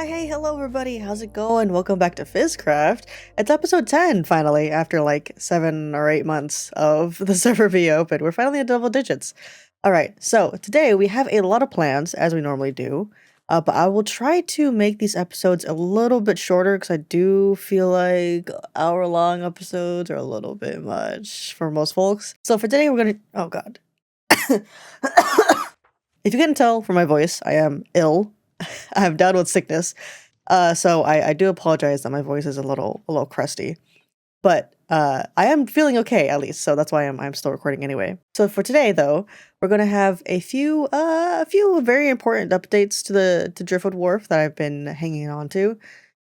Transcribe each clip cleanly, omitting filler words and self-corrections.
Hey, hello everybody, how's it going? Welcome back to FizzCraft. It's episode 10, finally, after like 7 or 8 months of the server being open. We're finally at double digits. Alright, so today we have a lot of plans, as we normally do, but I will try to make these episodes a little bit shorter, because I do feel like hour-long episodes are a little bit much for most folks. So for today, we're gonna— oh god. If you can tell from my voice, I am ill. I'm down with sickness. So I do apologize that my voice is a little crusty. But I am feeling okay, at least, so that's why I'm still recording anyway. So for today, though, we're gonna have a few very important updates to Driftwood Wharf that I've been hanging on to.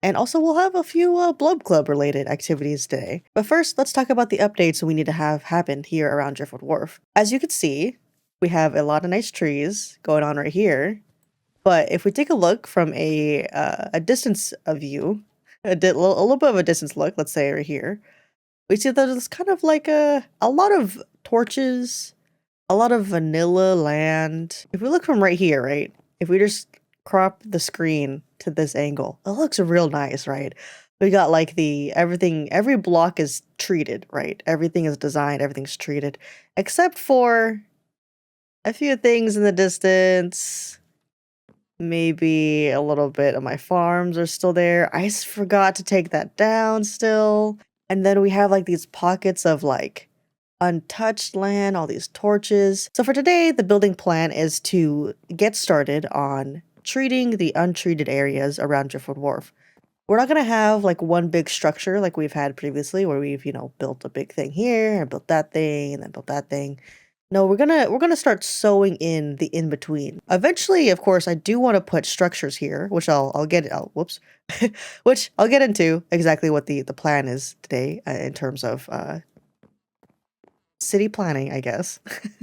And also we'll have a few Blub Club related activities today. But first, let's talk about the updates we need to have happen here around Driftwood Wharf. As you can see, we have a lot of nice trees going on right here. But if we take a look from a distance view, a little bit of a distance look, let's say right here, we see that it's kind of like a lot of torches, a lot of vanilla land. If we look from right here, right, if we just crop the screen to this angle, it looks real nice, right? We got like every block is treated, right? Everything is designed, everything's treated, except for a few things in the distance. Maybe a little bit of my farms are still there. I forgot to take that down still. And then we have like these pockets of like untouched land, all these torches. So for today, the building plan is to get started on treating the untreated areas around Driftwood Wharf. We're not going to have like one big structure like we've had previously where we've, built a big thing here and built that thing and then built that thing. No, we're gonna start sewing in the in-between. Eventually, of course, I do want to put structures here, which I'll get— oh, whoops. Which I'll get into exactly what the plan is today in terms of city planning, I guess.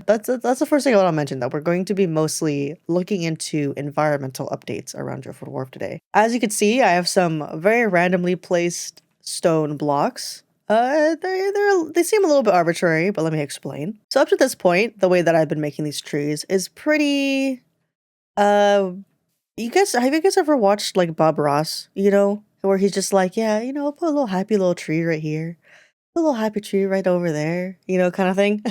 That's the first thing I want to mention, that we're going to be mostly looking into environmental updates around Driftwood Wharf today. As you can see, I have some very randomly placed stone blocks. They seem a little bit arbitrary, but let me explain. So up to this point, the way that I've been making these trees is pretty, have you guys ever watched like Bob Ross, where he's just like, yeah, I'll put a little happy little tree right here, a little happy tree right over there, kind of thing.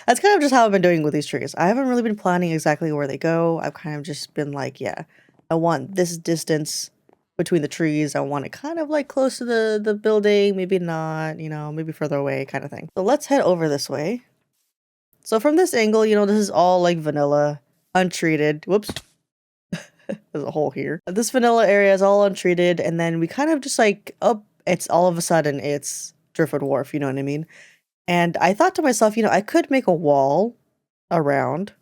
That's kind of just how I've been doing with these trees. I haven't really been planning exactly where they go. I've kind of just been like, yeah, I want this distance between the trees. I want it kind of like close to the building, maybe not, maybe further away kind of thing. So let's head over this way. So from this angle, this is all like vanilla, untreated. Whoops. There's a hole here. This vanilla area is all untreated, and then we kind of just like, oh, it's all of a sudden it's Driftwood Wharf, you know what I mean? And I thought to myself, I could make a wall around.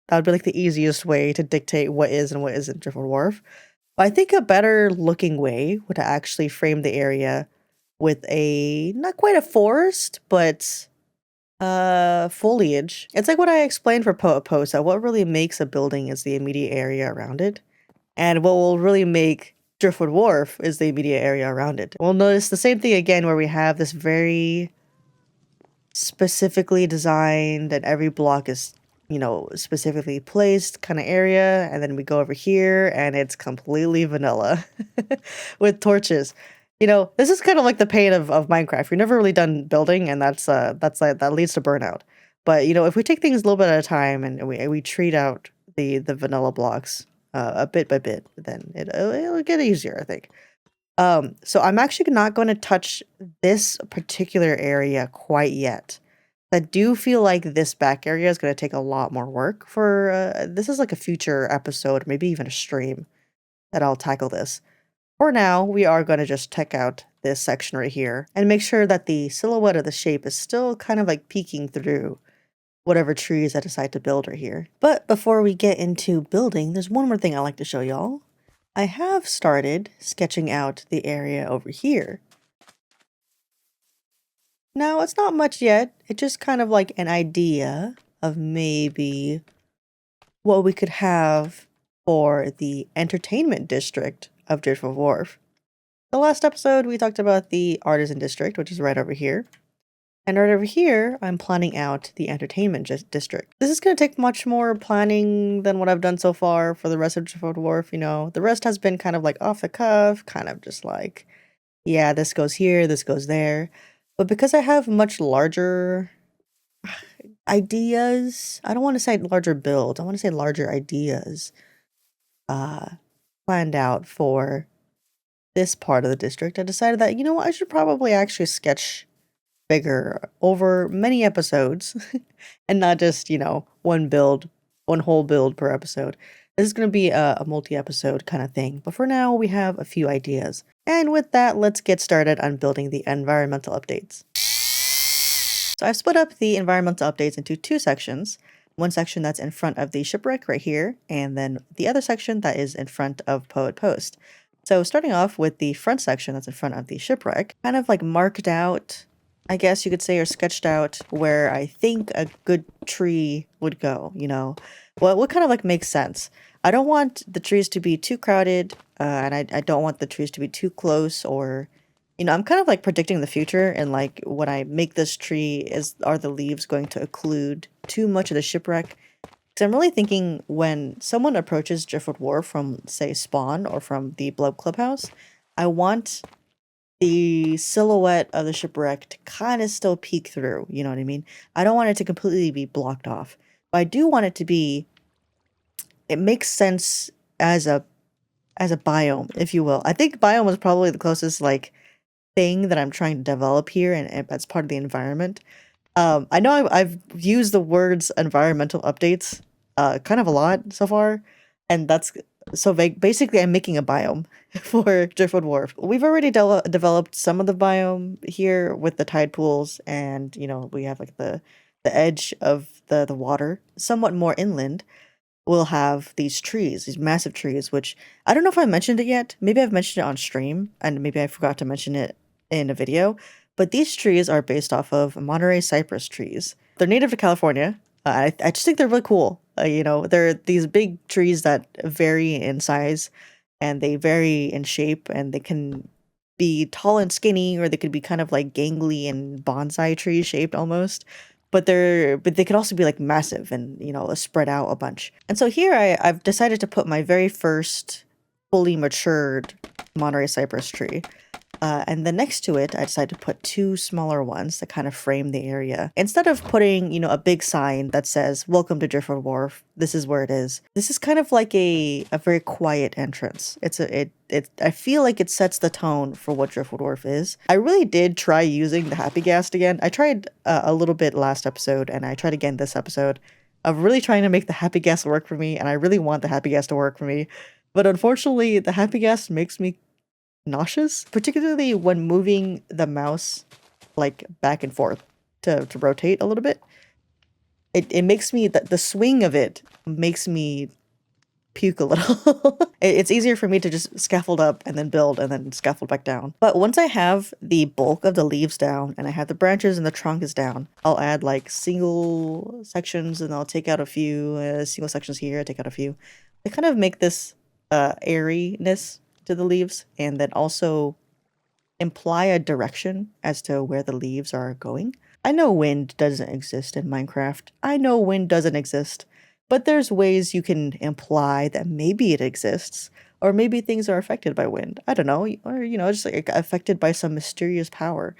That would be like the easiest way to dictate what is and what isn't Driftwood Wharf. I think a better looking way would actually frame the area with not quite a forest, but foliage. It's like what I explained for Post, that what really makes a building is the immediate area around it. And what will really make Driftwood Wharf is the immediate area around it. We'll notice the same thing again where we have this very specifically designed and every block is specifically placed kind of area, and then we go over here and it's completely vanilla with torches. This is kind of like the pain of Minecraft. You're never really done building, and that leads to burnout. But if we take things a little bit at a time and we treat out the vanilla blocks a bit by bit, then it'll get easier, I think. So I'm actually not going to touch this particular area quite yet. I do feel like this back area is going to take a lot more work for, this is like a future episode, maybe even a stream that I'll tackle this. For now, we are going to just check out this section right here and make sure that the silhouette of the shape is still kind of like peeking through whatever trees I decide to build right here. But before we get into building, there's one more thing I like to show y'all. I have started sketching out the area over here. Now, it's not much yet. It's just kind of like an idea of maybe what we could have for the entertainment district of Driftwood Wharf. The last episode, we talked about the artisan district, which is right over here. And right over here, I'm planning out the entertainment district. This is going to take much more planning than what I've done so far for the rest of Driftwood Wharf, you know. The rest has been kind of like off the cuff, kind of just like, yeah, this goes here, this goes there. But because I have much larger ideas, I don't want to say larger builds, I want to say larger ideas planned out for this part of the district, I decided that, you know what, I should probably actually sketch bigger over many episodes and not just, you know, one whole build per episode. This is going to be a multi-episode kind of thing, but for now we have a few ideas. And with that, let's get started on building the environmental updates. So I've split up the environmental updates into two sections. One section that's in front of the shipwreck right here, and then the other section that is in front of Poet Post. So starting off with the front section that's in front of the shipwreck, kind of like marked out, I guess you could say, or sketched out where I think a good tree would go, you know? What kind of like makes sense? I don't want the trees to be too crowded, and I don't want the trees to be too close, or, you know, I'm kind of like predicting the future, and like when I make this tree, are the leaves going to occlude too much of the shipwreck? Because I'm really thinking when someone approaches Driftwood Wharf from, say, Spawn or from the Blub Clubhouse, I want the silhouette of the shipwreck to kind of still peek through, you know what I mean? I don't want it to completely be blocked off, but I do want it to be, it makes sense as a biome, if you will. I think biome is probably the closest like thing that I'm trying to develop here, and that's part of the environment. I know I've used the words environmental updates kind of a lot so far, and that's so vague. Basically, I'm making a biome for Driftwood Wharf. We've already developed some of the biome here with the tide pools, and you know, we have like the edge of the water, somewhat more inland. We'll have these trees, these massive trees, which I don't know if I mentioned it yet. Maybe I've mentioned it on stream, and maybe I forgot to mention it in a video. But these trees are based off of Monterey cypress trees. They're native to California. I just think they're really cool. You know, they're these big trees that vary in size, and they vary in shape, and they can be tall and skinny, or they could be kind of like gangly and bonsai tree shaped almost. But they could also be like massive and, you know, spread out a bunch. And so here I've decided to put my very first fully matured Monterey cypress tree. And then next to it, I decided to put two smaller ones that kind of frame the area. Instead of putting, you know, a big sign that says, "Welcome to Driftwood Wharf, this is where it is." This is kind of like a very quiet entrance. I feel like it sets the tone for what Driftwood Wharf is. I really did try using the Happy Ghast again. I tried a little bit last episode, and I tried again this episode of really trying to make the Happy Ghast work for me, and I really want the Happy Ghast to work for me. But unfortunately, the Happy Ghast makes me nauseous, particularly when moving the mouse like back and forth to rotate a little bit. It makes me, the swing of it makes me puke a little. It's easier for me to just scaffold up and then build and then scaffold back down. But once I have the bulk of the leaves down and I have the branches and the trunk is down, I'll add like single sections, and I'll take out a few single sections here, take out a few. I kind of make this airiness to the leaves, and then also imply a direction as to where the leaves are going. I know wind doesn't exist in Minecraft. I know wind doesn't exist, but there's ways you can imply that maybe it exists, or maybe things are affected by wind. I don't know, or, you know, just like affected by some mysterious power.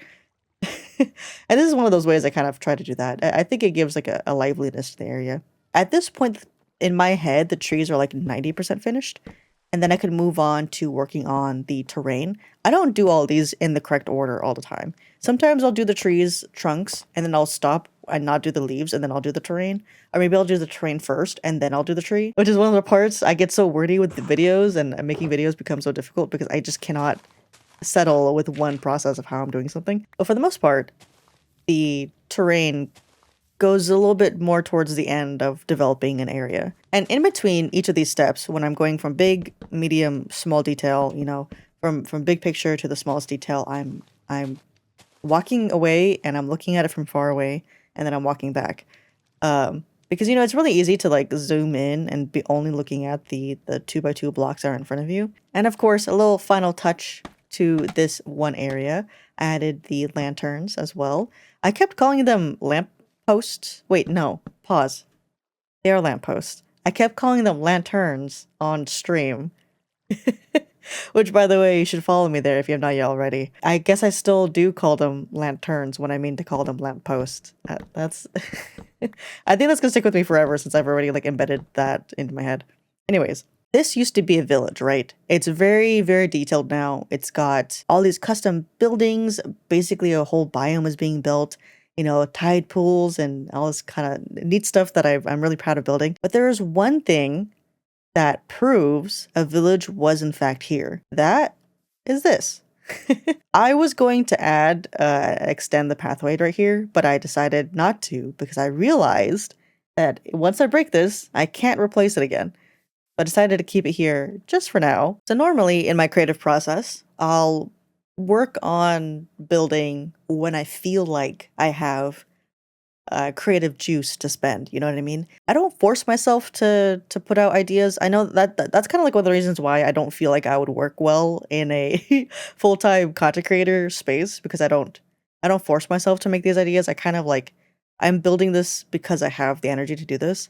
And this is one of those ways I kind of try to do that. I think it gives like a liveliness to the area. At this point in my head, the trees are like 90% finished. And then I could move on to working on the terrain. I don't do all these in the correct order all the time. Sometimes I'll do the trees, trunks, and then I'll stop and not do the leaves, and then I'll do the terrain. Or maybe I'll do the terrain first, and then I'll do the tree. Which is one of the parts I get so wordy with the videos, and making videos becomes so difficult because I just cannot settle with one process of how I'm doing something. But for the most part, the terrain goes a little bit more towards the end of developing an area. And in between each of these steps, when I'm going from big, medium, small detail, you know, from big picture to the smallest detail, I'm walking away and I'm looking at it from far away, and then I'm walking back. Because, you know, it's really easy to like zoom in and be only looking at the 2x2 blocks that are in front of you. And of course, a little final touch to this one area. I added the lanterns as well. I kept calling them lamp posts. Wait, no, pause. They are lamp posts. I kept calling them lanterns on stream. Which, by the way, you should follow me there if you have not yet already. I guess I still do call them lanterns when I mean to call them lampposts. That's... I think that's gonna stick with me forever since I've already, like, embedded that into my head. Anyways, this used to be a village, right? It's very, very detailed now. It's got all these custom buildings. Basically, a whole biome is being built. You know, tide pools and all this kind of neat stuff that I'm really proud of building. But there is one thing that proves a village was in fact here. That is this. I was going to extend the pathway right here, but I decided not to because I realized that once I break this, I can't replace it again. But I decided to keep it here just for now. So normally in my creative process, I'll work on building when I feel like I have creative juice to spend. You know what I mean? I don't force myself to put out ideas. I know that's kind of like one of the reasons why I don't feel like I would work well in a full-time content creator space, because I don't force myself to make these ideas. I kind of like, I'm building this because I have the energy to do this.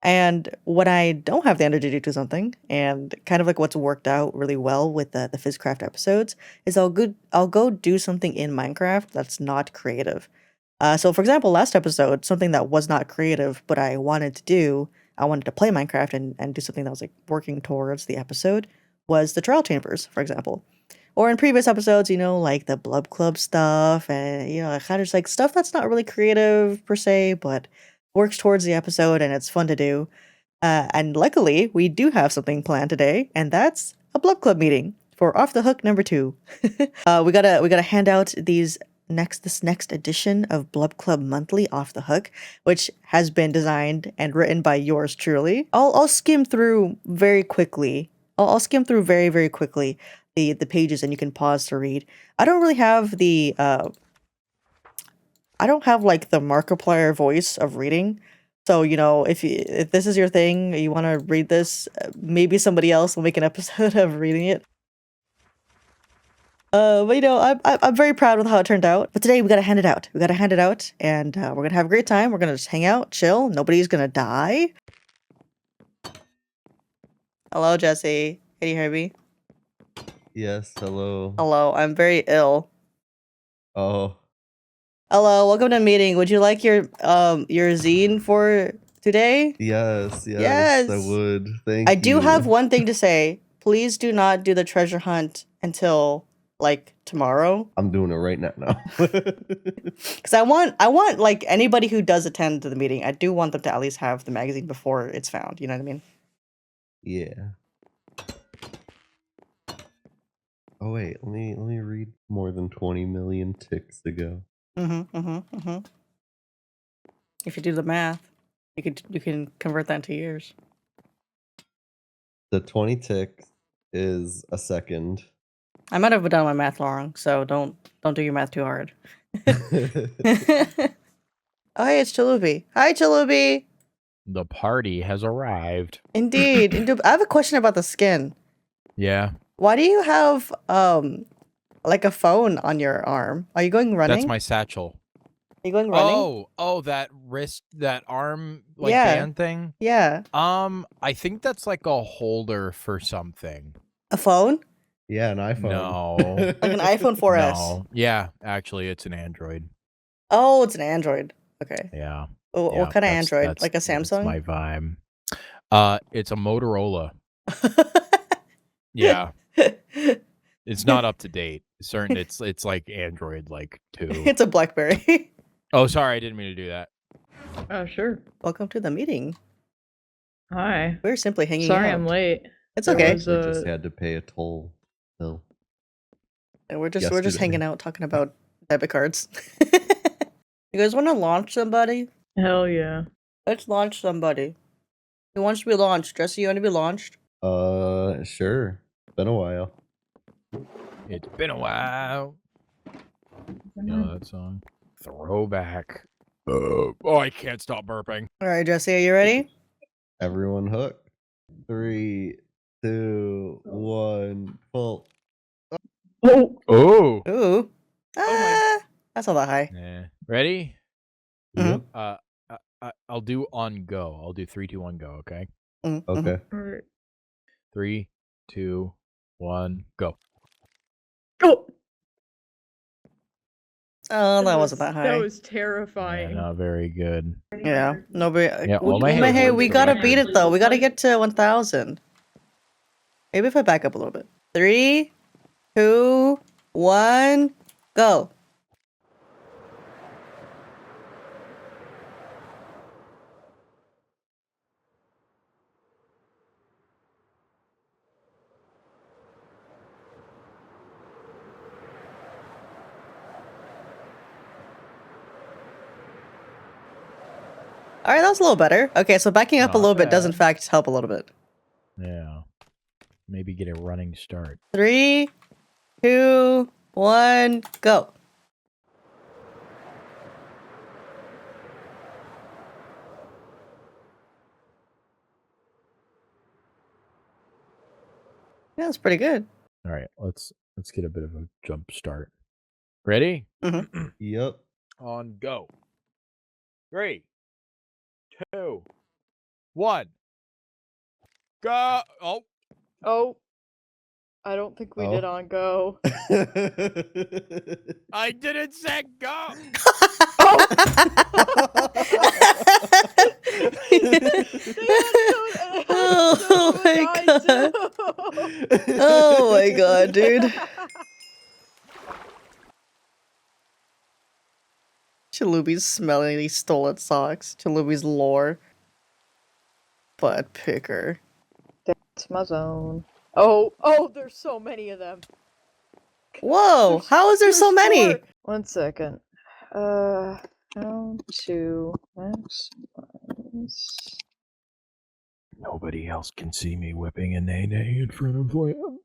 And when I don't have the energy to do something, and kind of like what's worked out really well with the FizzCraft episodes, is I'll go do something in Minecraft that's not creative. So for example, last episode, something that was not creative, but I wanted to play Minecraft and do something that was like working towards the episode, was the trial chambers, for example. Or in previous episodes, you know, like the Blub Club stuff, and, you know, kind of just like stuff that's not really creative per se, but works towards the episode and it's fun to do. And luckily, we do have something planned today, and that's a Blub Club meeting for Off the Hook number 2. We gotta hand out this next edition of Blub Club Monthly Off the Hook, which has been designed and written by yours truly. I'll skim through very quickly. I'll skim through very, very quickly the pages, and you can pause to read. I don't really have the I don't have like the Markiplier voice of reading. So, you know, if this is your thing, you want to read this, maybe somebody else will make an episode of reading it. But you know, I'm very proud with how it turned out. But today we gotta hand it out. We gotta hand it out, and we're gonna have a great time. We're gonna just hang out, chill. Nobody's gonna die. Hello, Jesse. Can you hear me? Yes, hello. Hello, I'm very ill. Oh. Hello, welcome to the meeting. Would you like your zine for today? Yes, Yes. I would. Thank you. I do have one thing to say. Please do not do the treasure hunt until like tomorrow. I'm doing it right now. Because I want like anybody who does attend to the meeting, I do want them to at least have the magazine before it's found. You know what I mean? Yeah. Oh wait, let me read more than 20 million ticks ago. If you do the math, you can convert that into years. The 20 ticks is a second. I might have done my math wrong, so don't do your math too hard. Oh, hey, it's Chalubi. Hi, Chalubi. The party has arrived. Indeed. I have a question about the skin. Yeah. Why do you have like a phone on your arm? Are you going running? That's my satchel. Are you going running? Oh, that wrist, that arm, like band thing? Yeah. I think that's like a holder for something. A phone? Yeah, an iPhone. No. Like an iPhone 4S? No. Yeah, actually, it's an Android. Oh, it's an Android. Okay. Yeah. What kind of Android? Like a Samsung? That's my vibe. It's a Motorola. Yeah. It's not up to date. It's like Android like 2. It's a BlackBerry. Oh, sorry, I didn't mean to do that. Oh, sure. Welcome to the meeting. Hi. We're simply hanging out. Sorry I'm late. It's okay. I just had to pay a toll bill. And we're just hanging out talking about debit cards. You guys want to launch somebody? Hell yeah. Let's launch somebody. Who wants to be launched? Jesse, you want to be launched? Sure. Been a while. It's been a while. You know that song? Throwback. Oh, I can't stop burping. All right, Jesse, are you ready? Everyone hook. 3, 2, 1, pull. Oh, Oh. Ooh. my. That's not that high. Yeah. Ready? Mhm. Yep. I'll do on go. I'll do 3, 2, 1, go. Okay. Okay. Alright. 3, 2, 1, go. Oh, Oh, that wasn't that high. That was Yeah, terrifying. not very good. Yeah, nobody. Yeah, all my hey, hair we hurts, gotta the beat record. it though. We gotta get to 1,000. Maybe if I back up a little bit. 3, 2, 1, go. All right, that was a little better. Okay, so backing up a Not little bit does in bad. fact help a little bit. Yeah. Maybe get a running start. 3, 2, 1, go. Yeah, that's pretty good. All right, let's get a bit of a jump start. Ready? Yep. On go. 3, 2, 1, go. Oh, Oh, I don't think we did Oh. on go. I didn't say go. Oh my god. Oh my god, dude. Chalubi's smelling these stolen socks. Chalubi's lore. Butt picker. That's my zone. Oh, there's so many of them. Whoa, how is there so There's many? 4. 1 second. Down to maximize. Nobody else can see me whipping a nay in front of Lamb.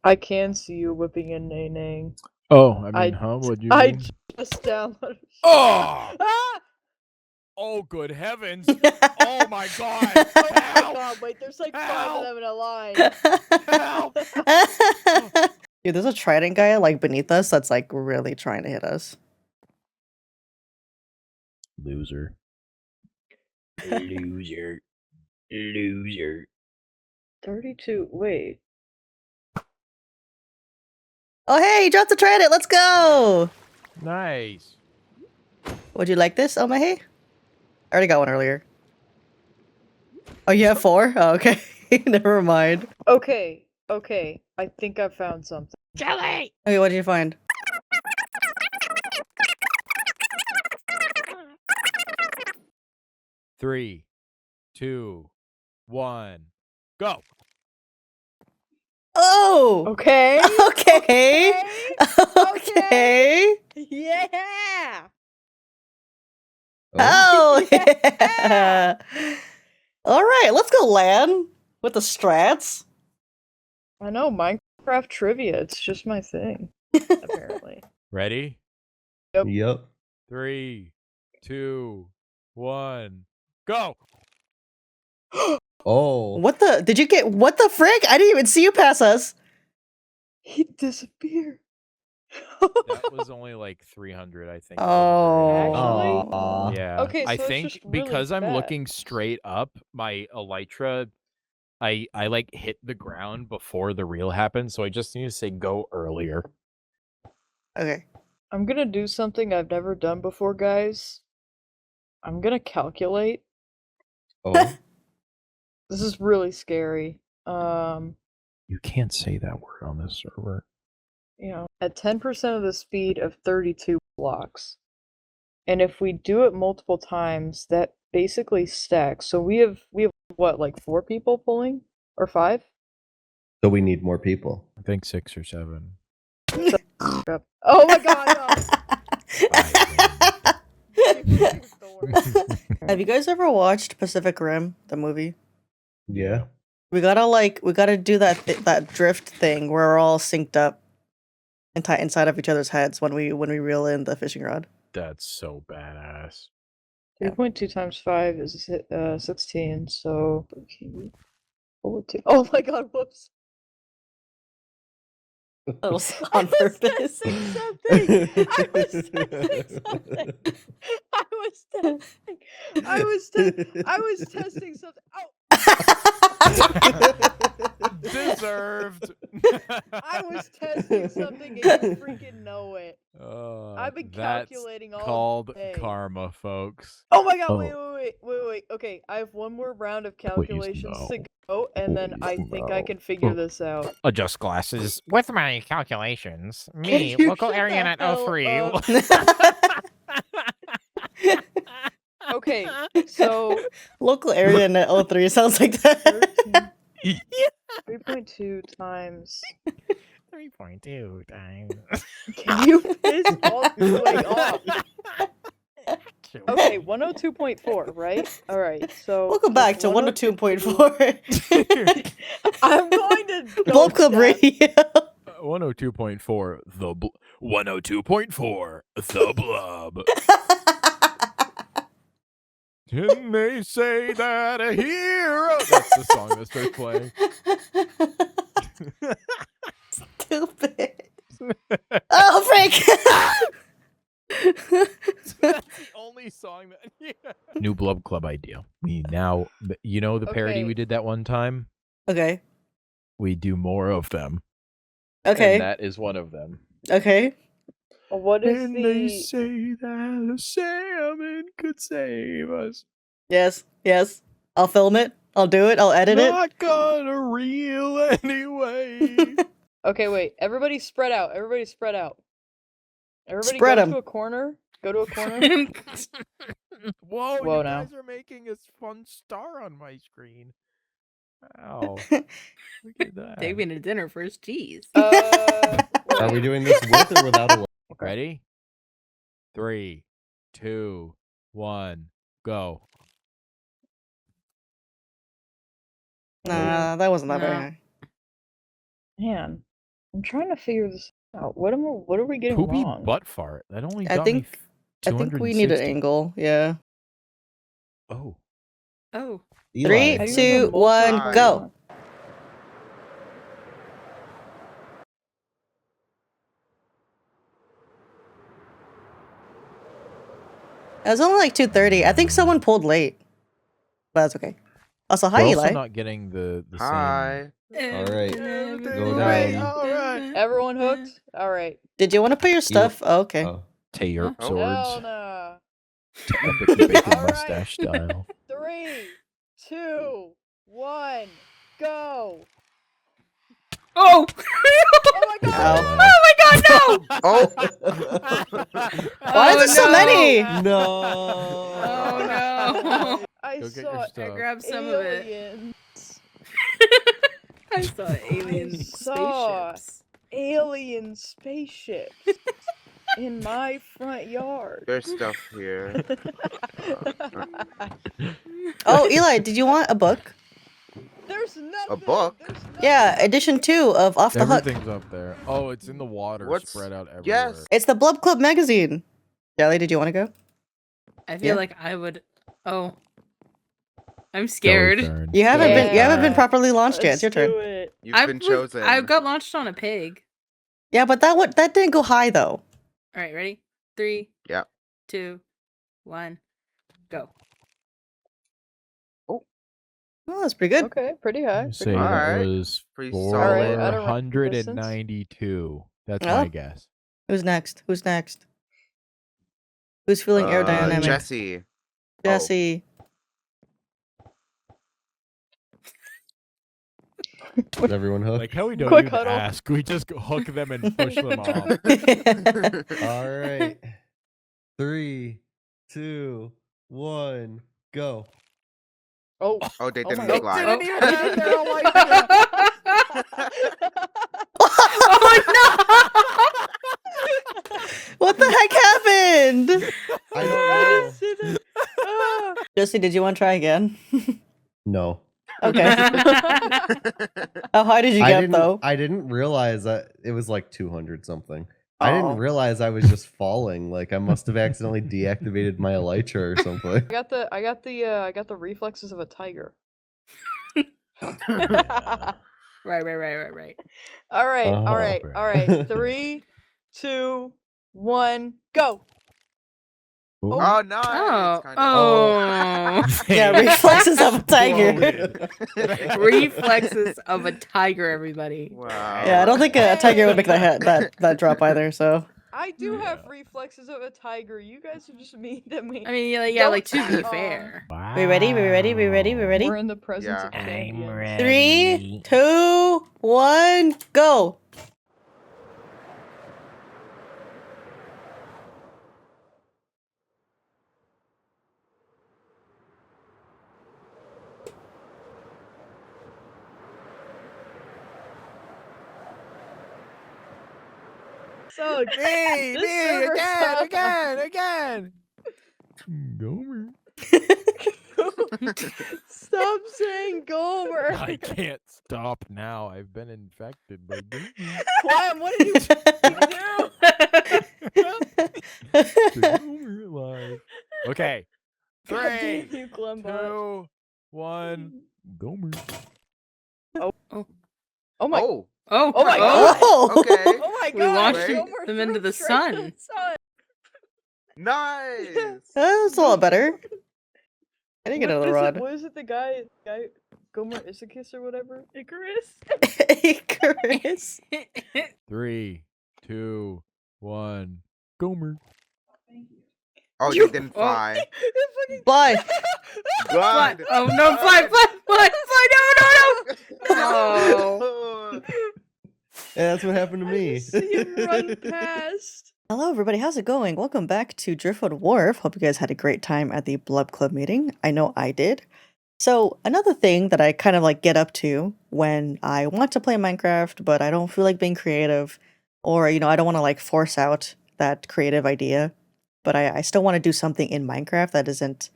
I can see you whipping and nay-naying. Oh, I mean, I- what'd you I mean? just downloaded. Oh! Ah! Oh, good heavens! Oh my god! Oh my Help! god, wait, there's like 5 Help! of them in a line. Help! Dude, there's a trident guy like beneath us that's like really trying to hit us. Loser. Loser. Loser. 32, wait. Oh hey, you dropped the trident, let's go! Nice. Would you like this, Omahe? I already got one earlier. Oh, you have 4? Oh, okay. Never mind. Okay, I think I found something. Jelly! Okay, what did you find? Three, 2, 1, go! Oh! Okay. Okay! Okay! Yeah! Oh, Yeah! yeah! Alright, let's go land with the strats. I know, Minecraft trivia, it's just my thing, apparently. Ready? Yep. 3, 2, 1, go! Oh. What the? Did you get? What the frick? I didn't even see you pass us. He disappeared. That was only like 300, I think. Oh. Aw. Yeah. Okay, so I it's think just really because I'm bad. looking straight up, my elytra, I like hit the ground before the reel happened, so I just need to say go earlier. Okay. I'm gonna do something I've never done before, guys. I'm gonna calculate. Oh. This is really scary. You can't say that word on this server. You know, at 10% of the speed of 32 blocks. And if we do it multiple times, that basically stacks. So we have what, like 4 people pulling? Or 5? So we need more people. I think 6 or 7. Oh my god, Have you guys ever watched Pacific Rim, the movie? Yeah. We gotta do that drift thing where we're all synced up and inside of each other's heads when we reel in the fishing rod. That's so badass. 3.2 times 5 is 16, so... Oh my god, whoops. That was on purpose. I was testing something. Oh, Deserved. I was testing something and you freaking know it. I've been That's calculating all called day. karma, folks. Oh my god, Oh. wait. Okay, I have one more round of Please calculations no. to go, and then I think I can figure this out. Adjust glasses. With my calculations, me, me, you local shut the area net hell 03. Okay, so Local area net 03 sounds like that. 3.2 times. 3.2 times. Can you piss off your way off? Okay, 102.4, right? Alright, so. Welcome back to 102.4. I'm going to. Blub Club Radio. 102.4 102.4 the Blub. Didn't they say that a hero? That's the song that starts playing. Stupid. Oh, Frank! That's the only song that. Yeah. New Blub Club idea. We now, you know, the parody Okay. we did that one time. Okay. We do more of them. Okay. And that is one of them. Okay. What is And they the. say that a salmon could save us. Yes. Yes. I'll film it. I'll do it. I'll edit it. Not gonna reel anyway. Okay, wait. Everybody spread out. Everybody spread out. Everybody Spread go 'em. to a corner. Go to a corner. Whoa, Whoa, you now. guys are making a fun star on my screen. Wow. Look at that. Take me to dinner first, jeez. Are we doing this with or without a Ready? 3, 2, 1, go. Nah, that wasn't that very No. high. Man, I'm trying to figure this out. What are we getting Poopy wrong? butt fart. That only I got think- me I think we need an 260. angle. Yeah. Oh. Oh. Three, How do you two, remember both one, sides? go. It was only like 2:30. I think someone pulled late. But that's okay. Also, hi, We're Eli. also not getting the Hi. All right. Go Alright. down. Alright. Everyone hooked? Alright. Did you want to put your stuff? Oh, okay. Oh. Tayer Huh? swords. Hell nah. Epic bacon Alright. mustache style. 3, 2, 1, go! Oh! Oh my god! Ow. Oh my god, no! Oh. Why is there so no! many? No. Oh no! I Go get your saw I stuff. grabbed some of it. aliens. I saw alien saw- spaceships. Alien spaceships in my front yard. There's stuff here. Oh, Eli, did you want a book? There's nothing. book? There's nothing. Yeah, edition 2 of Off the Hook. Everything's up there. Oh, it's in the water, What's- spread out everywhere. Yes. It's the Blub Club magazine. Jelly, did you want to go? I feel Yeah. like I would. Oh. I'm Jelly's scared. turn. You haven't been Yeah. properly launched yet. It's your Let's turn. do it. You've been chosen. I got launched on a pig. Yeah, but that didn't go high though. Alright, ready? 3, Yeah. 2, 1, go. Oh, that's pretty good. Okay, pretty high. I'd say Pretty that high. Alright. was Pretty solid. I don't remember the distance. 492. That's Oh. my guess. Who's next? Who's next? Who's feeling aerodynamic? Jesse. Jesse. Is everyone hooked? Like how we don't Quick even huddle. ask. We just hook them and push them off. All right. 3, 2, 1, go. Oh. Oh, they Oh didn't my look God. live. Didn't even get there, oh my God. Oh What the heck happened? I I don't know. didn't see that. Ah. Jesse, did you want to try again? No. Okay. How high did you get though? I didn't realize that it was like 200 something. I Oh. didn't realize I was just falling. Like I must have accidentally deactivated my elytra or something. I got the reflexes of a tiger. Right. All right, all Uh-huh. right, all right. 3, 2, 1, go. Ooh. Oh, nice. Oh. Kinda. Oh. Yeah, reflexes of a tiger. Reflexes of a tiger, everybody. Wow. Yeah, I don't think a tiger would make that drop either. So I do have Yeah. reflexes of a tiger. You guys are just mean to me. I mean, yeah, Don't like to be stop. fair. Wow. we ready? We ready? We ready? We ready? We're in the presence of Yeah. champions. 3, 2, 1, go. So Me, This server sucks. again. Gomer. Stop saying Gomer. I can't stop now. I've been infected by Gomer. Clem, what did you do? Gomer alive. Okay. God damn 3, you, Clem bot. 2, 1. Gomer. Oh my! Oh. Oh my God. god! Okay. Oh my We god! launched Gomer them threw into the straight to sun. the sun. Nice. That's a lot better. I didn't get another rod. What is it? The guy Gomer Isakis or whatever. Icarus. Icarus. 3, 2, 1. Gomer. Oh, You- they didn't fly. Bye. Fly. God. Oh no! Fly! No! Yeah, that's what happened to I me. just see him run past. Hello, everybody. How's it going? Welcome back to Driftwood Wharf. Hope you guys had a great time at the Blub Club meeting. I know I did. So, another thing that I kind of like get up to when I want to play Minecraft, but I don't feel like being creative, or, I don't want to like force out that creative idea, but I still want to do something in Minecraft that isn't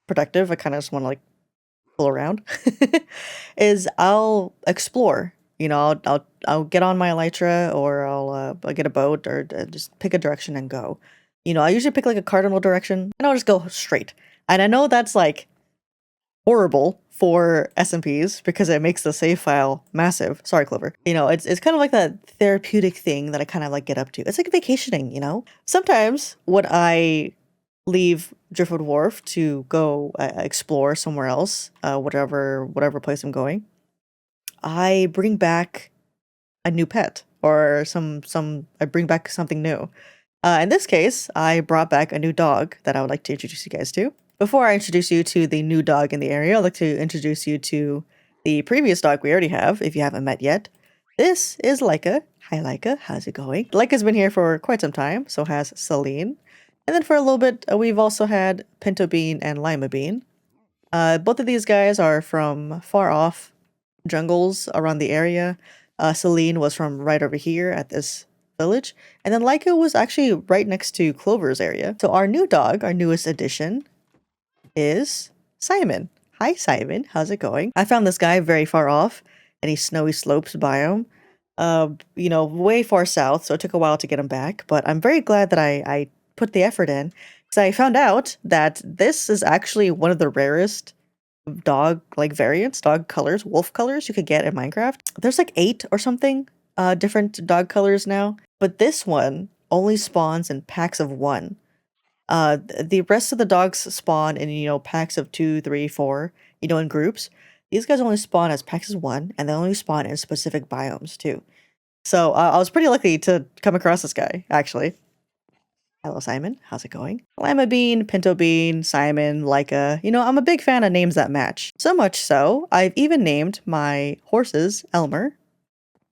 productive. I kind of just want to like fool around, is I'll explore. I'll get on my elytra, or I'll get a boat, or just pick a direction and go. I usually pick like a cardinal direction, and I'll just go straight. And I know that's like horrible for SMPs because it makes the save file massive. Sorry, Clover. It's kind of like that therapeutic thing that I kind of like get up to. It's like vacationing. Sometimes when I leave Driftwood Wharf to go explore somewhere else, whatever place I'm going, I bring back a new pet, or I bring back something new. In this case, I brought back a new dog that I would like to introduce you guys to. Before I introduce you to the new dog in the area, I'd like to introduce you to the previous dog we already have, if you haven't met yet. This is Laika. Hi, Laika. How's it going? Laika's been here for quite some time, so has Celine. And then for a little bit, we've also had Pinto Bean and Lima Bean. Both of these guys are from far off jungles around the area. Celine was from right over here at this village. And then Laika was actually right next to Clover's area. So our new dog, our newest addition, is Simon. Hi, Simon. How's it going? I found this guy very far off in a snowy slopes biome. Way far south, so it took a while to get him back. But I'm very glad that I put the effort in, because I found out that this is actually one of the rarest dog variants, dog colors, wolf colors you could get in Minecraft. There's like 8 or something different dog colors now, but this one only spawns in packs of 1. The rest of the dogs spawn in packs of 2, 3, 4, in groups. These guys only spawn as packs of 1, and they only spawn in specific biomes too. So I was pretty lucky to come across this guy, actually. Hello, Simon. How's it going? Lima Bean, Pinto Bean, Simon, Laika. I'm a big fan of names that match. So much so, I've even named my horses Elmer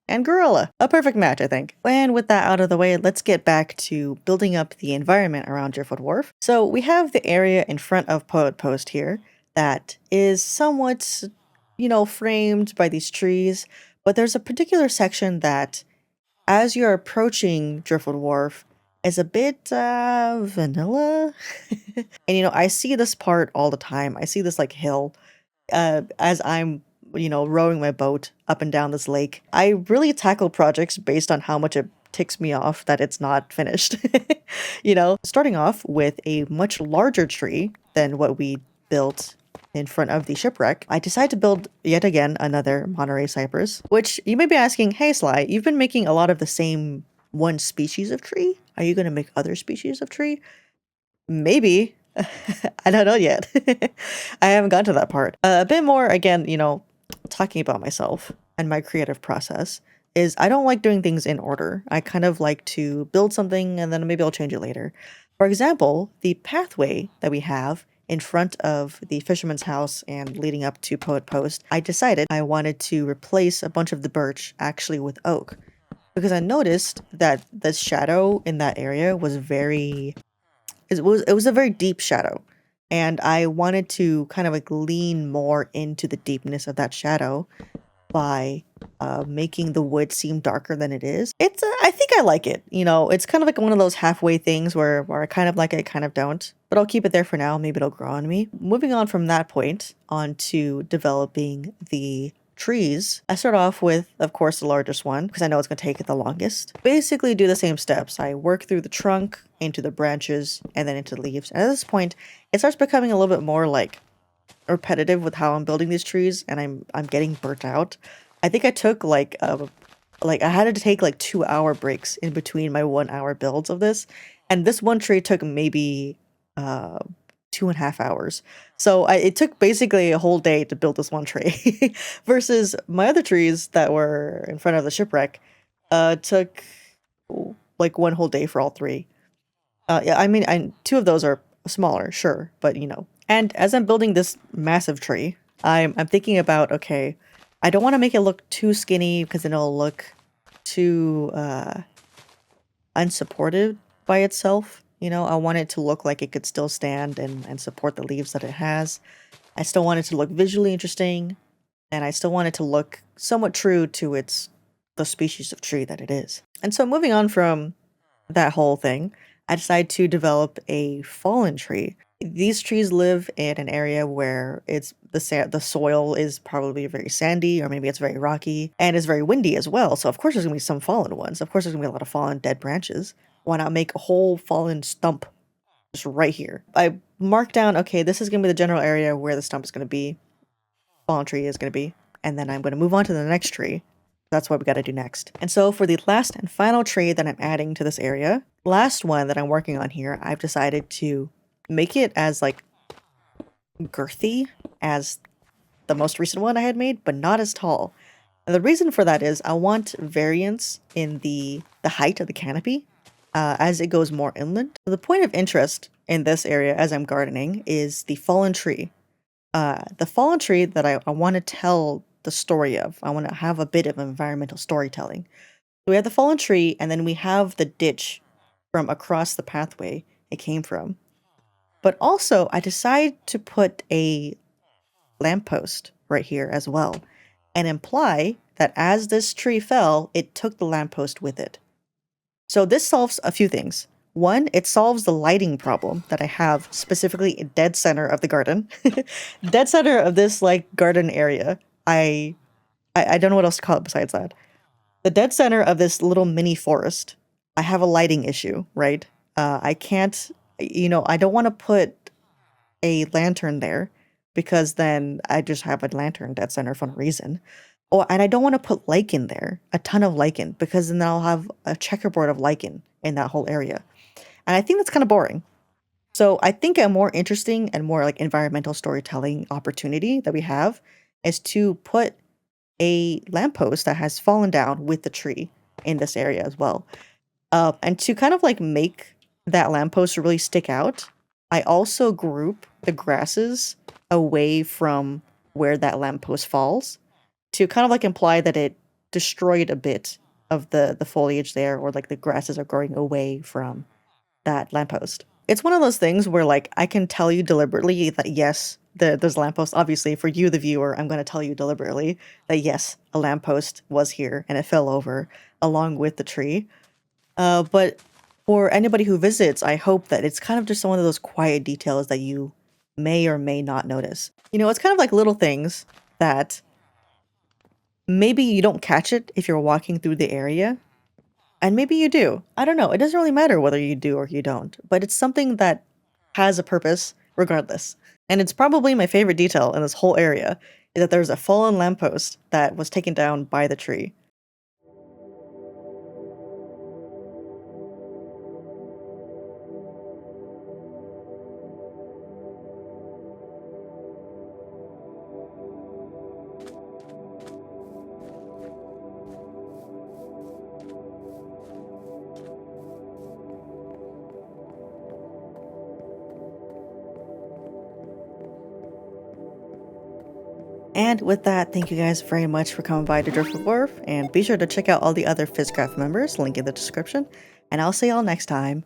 and Gorilla. A perfect match, I think. And with that out of the way, let's get back to building up the environment around Driftwood Wharf. So we have the area in front of Poet Post here that is somewhat, framed by these trees. But there's a particular section that, as you're approaching Driftwood Wharf, is a bit vanilla. And I see this part all the time. I see this like hill as I'm rowing my boat up and down this lake. I really tackle projects based on how much it ticks me off that it's not finished. Starting off with a much larger tree than what we built in front of the shipwreck, I decided to build yet again another Monterey cypress, which you may be asking, hey Sly, you've been making a lot of the same one species of tree. Are you going to make other species of tree? Maybe. I don't know yet. I haven't gotten to that part. A bit more, again, talking about myself and my creative process is I don't like doing things in order. I kind of like to build something and then maybe I'll change it later. For example, the pathway that we have in front of the fisherman's house and leading up to Poet Post, I decided I wanted to replace a bunch of the birch actually with oak because I noticed that the shadow in that area was it was a very deep shadow, and I wanted to kind of like lean more into the deepness of that shadow by making the wood seem darker than it is. I think I like it. It's kind of like one of those halfway things where I kind of like it, kind of don't. But I'll keep it there for now. Maybe it'll grow on me. Moving on from that point on to developing the trees, I start off with, of course, the largest one because I know it's going to take it the longest. Basically do the same steps. I work through the trunk, into the branches, and then into the leaves. And at this point, it starts becoming a little bit more like repetitive with how I'm building these trees, and I'm getting burnt out. I think I took I had to take like 2-hour breaks in between my 1-hour builds of this, and this one tree took maybe 2.5 hours. So it took basically a whole day to build this one tree, versus my other trees that were in front of the shipwreck took like one whole day for all three. Yeah, I mean, 2 of those are smaller, sure, but And as I'm building this massive tree, I'm thinking about, okay, I don't want to make it look too skinny because then it'll look too unsupported by itself. I want it to look like it could still stand and support the leaves that it has. I still want it to look visually interesting, and I still want it to look somewhat true to the species of tree that it is. And so moving on from that whole thing, I decided to develop a fallen tree. These trees live in an area where the soil is probably very sandy, or maybe it's very rocky, and it's very windy as well. So of course there's gonna be some fallen ones. Of course there's gonna be a lot of fallen dead branches. Why not make a whole fallen stump just right here? I marked down, okay, this is gonna be the general area where the stump is gonna be, fallen tree is gonna be, and then I'm gonna move on to the next tree. That's what we gotta do next. And so for the last and final tree that I'm adding to this area, last one that I'm working on here, I've decided to make it as like girthy as the most recent one I had made, but not as tall. And the reason for that is I want variance in the height of the canopy as it goes more inland. The point of interest in this area as I'm gardening is the fallen tree. The fallen tree that I want to tell the story of. I want to have a bit of environmental storytelling. So we have the fallen tree, and then we have the ditch from across the pathway it came from. But also, I decided to put a lamppost right here as well, and imply that as this tree fell, it took the lamppost with it. So this solves a few things. One, it solves the lighting problem that I have specifically in dead center of the garden. Dead center of this garden area. I don't know what else to call it besides that. The dead center of this little mini forest. I have a lighting issue, right? I can't, I don't want to put a lantern there because then I just have a lantern dead center for no reason. And I don't want to put lichen there, a ton of lichen, because then I'll have a checkerboard of lichen in that whole area. And I think that's kind of boring. So I think a more interesting and more environmental storytelling opportunity that we have is to put a lamppost that has fallen down with the tree in this area as well. And to kind of make that lamppost really stick out, I also group the grasses away from where that lamppost falls to kind of imply that it destroyed a bit of the foliage there, or the grasses are growing away from that lamppost. It's one of those things where I can tell you deliberately that yes, there's a lamppost. Obviously, for you, the viewer, I'm going to tell you deliberately that yes, a lamppost was here and it fell over along with the tree. But for anybody who visits, I hope that it's kind of just one of those quiet details that you may or may not notice. It's kind of like little things that maybe you don't catch it if you're walking through the area. And maybe you do. I don't know. It doesn't really matter whether you do or you don't. But it's something that has a purpose regardless. And it's probably my favorite detail in this whole area, is that there's a fallen lamppost that was taken down by the tree. And with that, thank you guys very much for coming by to Driftwood Wharf, and be sure to check out all the other FizzCraft members, link in the description, and I'll see y'all next time.